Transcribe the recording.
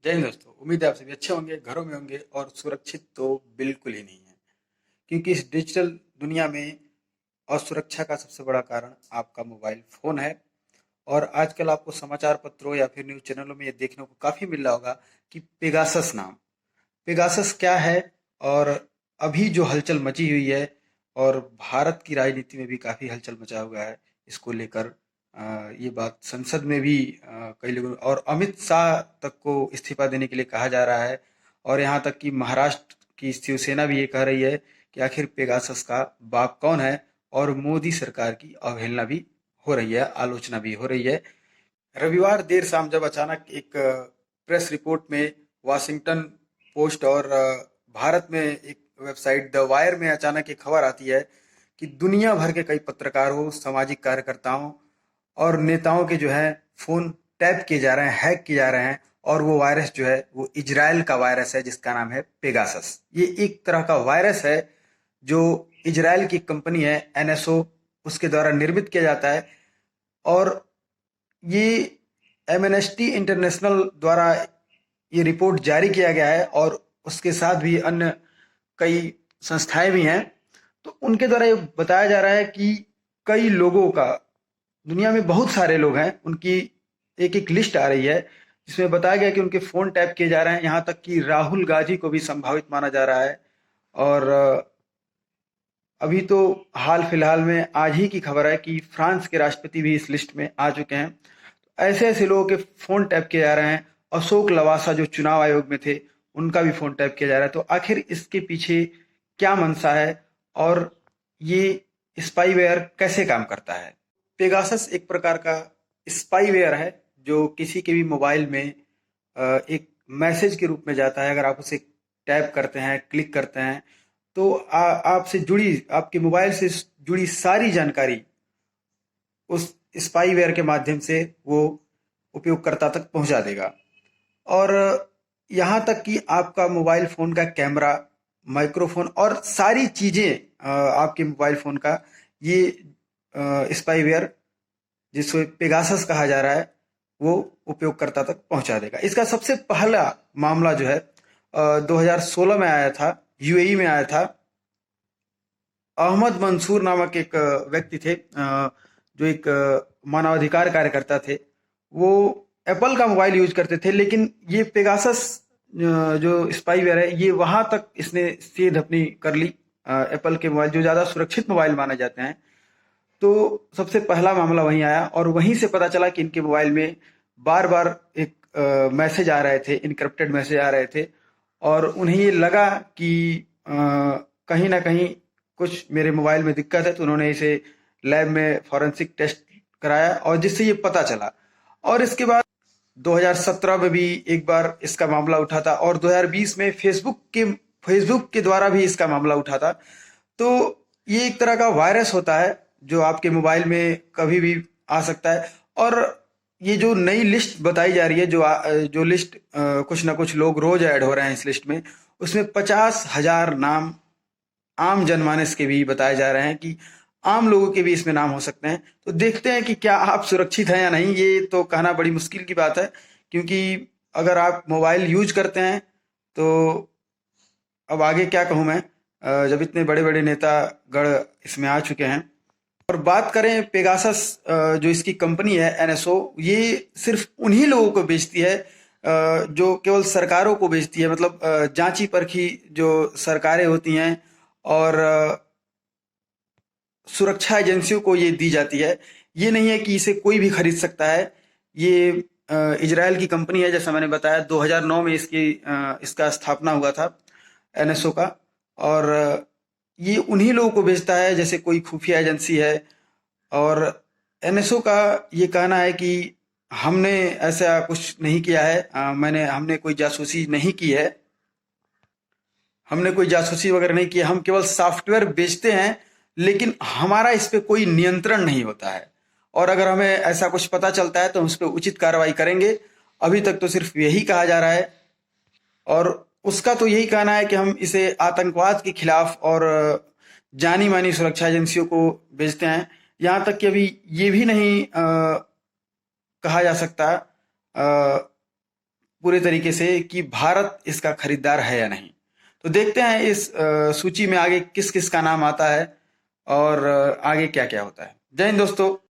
जय हिंद दोस्तों। उम्मीद है आप सभी अच्छे होंगे, घरों में होंगे और सुरक्षित तो बिल्कुल ही नहीं है। क्योंकि इस डिजिटल दुनिया में असुरक्षा का सबसे बड़ा कारण आपका मोबाइल फोन है। और आजकल आपको समाचार पत्रों या फिर न्यूज चैनलों में ये देखने को काफी मिल रहा होगा कि पेगासस नाम, पेगासस क्या है और अभी जो हलचल मची हुई है और भारत की राजनीति में भी काफी हलचल मचा हुआ है इसको लेकर। ये बात संसद में भी कई लोगों और अमित शाह तक को इस्तीफा देने के लिए कहा जा रहा है। और यहाँ तक कि महाराष्ट्र की शिवसेना भी ये कह रही है कि आखिर पेगासस का बाप कौन है। और मोदी सरकार की अवहेलना भी हो रही है, आलोचना भी हो रही है। रविवार देर शाम जब अचानक एक प्रेस रिपोर्ट में वाशिंगटन पोस्ट और भारत में एक वेबसाइट द वायर में अचानक एक खबर आती है कि दुनिया भर के कई पत्रकारों, सामाजिक कार्यकर्ताओं और नेताओं के जो है फोन टैप किए जा रहे हैं, हैक किए जा रहे हैं। और वो वायरस जो है वो इजराइल का वायरस है जिसका नाम है पेगासस। ये एक तरह का वायरस है जो इजराइल की कंपनी है एनएसओ, उसके द्वारा निर्मित किया जाता है। और ये एमनेस्टी इंटरनेशनल द्वारा ये रिपोर्ट जारी किया गया है और उसके साथ भी अन्य कई संस्थाएं भी हैं। तो उनके द्वारा ये बताया जा रहा है कि कई लोगों का, दुनिया में बहुत सारे लोग हैं, उनकी एक एक लिस्ट आ रही है जिसमें बताया गया कि उनके फोन टैप किए जा रहे हैं। यहाँ तक कि राहुल गांधी को भी संभावित माना जा रहा है। और अभी तो हाल फिलहाल में आज ही की खबर है कि फ्रांस के राष्ट्रपति भी इस लिस्ट में आ चुके हैं। ऐसे ऐसे लोगों के फोन टैप किए जा रहे हैं। अशोक लवासा जो चुनाव आयोग में थे, उनका भी फोन टैप किया जा रहा है। तो आखिर इसके पीछे क्या मंशा है और ये स्पाईवेयर कैसे काम करता है? पेगासस एक प्रकार का स्पाईवेयर है जो किसी के भी मोबाइल में एक मैसेज के रूप में जाता है। अगर आप उसे टैप करते हैं, क्लिक करते हैं, तो आपसे जुड़ी, आपके मोबाइल से जुड़ी सारी जानकारी उस स्पाईवेयर के माध्यम से वो उपयोगकर्ता तक पहुंचा देगा। और यहाँ तक कि आपका मोबाइल फोन का कैमरा, माइक्रोफोन और सारी चीजें आपके मोबाइल फोन का ये स्पाईवेयर, जिसको पेगासस कहा जा रहा है, वो उपयोगकर्ता तक पहुंचा देगा। इसका सबसे पहला मामला जो है 2016 में आया था, यूएई में आया था। अहमद मंसूर नामक एक व्यक्ति थे, जो एक मानवाधिकार कार्यकर्ता थे। वो एप्पल का मोबाइल यूज करते थे, लेकिन ये पेगासस जो स्पाईवेयर है ये वहां तक इसने सेध अपनी कर ली। एप्पल के मोबाइल जो ज्यादा सुरक्षित मोबाइल माने जाते हैं, तो सबसे पहला मामला वहीं आया और वहीं से पता चला कि इनके मोबाइल में बार बार एक मैसेज आ रहे थे, इनक्रप्टेड मैसेज आ रहे थे। और उन्हें ये लगा कि कहीं ना कहीं कुछ मेरे मोबाइल में दिक्कत है, तो उन्होंने इसे लैब में फॉरेंसिक टेस्ट कराया और जिससे ये पता चला। और इसके बाद 2017 में भी एक बार इसका मामला उठा था और 2020 में फेसबुक के द्वारा भी इसका मामला उठा था। तो ये एक तरह का वायरस होता है जो आपके मोबाइल में कभी भी आ सकता है। और ये जो नई लिस्ट बताई जा रही है, जो लिस्ट कुछ ना कुछ लोग रोज ऐड हो रहे हैं इस लिस्ट में, उसमें 50,000 नाम आम जनमानस के भी बताए जा रहे हैं कि आम लोगों के भी इसमें नाम हो सकते हैं। तो देखते हैं कि क्या आप सुरक्षित हैं या नहीं। ये तो कहना बड़ी मुश्किल की बात है, क्योंकि अगर आप मोबाइल यूज करते हैं तो अब आगे क्या कहूँ मैं, जब इतने बड़े बड़े नेता गण इसमें आ चुके हैं। और बात करें पेगासस, जो इसकी कंपनी है एनएसओ, ये सिर्फ उन्हीं लोगों को बेचती है जो केवल सरकारों को बेचती है। मतलब जांची परखी जो सरकारें होती हैं और सुरक्षा एजेंसियों को ये दी जाती है। ये नहीं है कि इसे कोई भी खरीद सकता है। ये इजराइल की कंपनी है, जैसा मैंने बताया 2009 में इसका स्थापना हुआ था एनएसओ का। और ये उन्हीं लोगों को बेचता है जैसे कोई खुफिया एजेंसी है। और एनएसओ का ये कहना है कि हमने ऐसा कुछ नहीं किया है, हमने कोई जासूसी नहीं की है, हमने कोई जासूसी वगैरह नहीं किया, हम केवल सॉफ्टवेयर बेचते हैं, लेकिन हमारा इस पे कोई नियंत्रण नहीं होता है। और अगर हमें ऐसा कुछ पता चलता है तो हम उस पर उचित कार्रवाई करेंगे। अभी तक तो सिर्फ यही कहा जा रहा है। और उसका तो यही कहना है कि हम इसे आतंकवाद के खिलाफ और जानी मानी सुरक्षा एजेंसियों को भेजते हैं। यहाँ तक कि अभी ये भी नहीं कहा जा सकता पूरे तरीके से कि भारत इसका खरीदार है या नहीं। तो देखते हैं इस सूची में आगे किस किस का नाम आता है और आगे क्या क्या होता है। जय हिंद दोस्तों।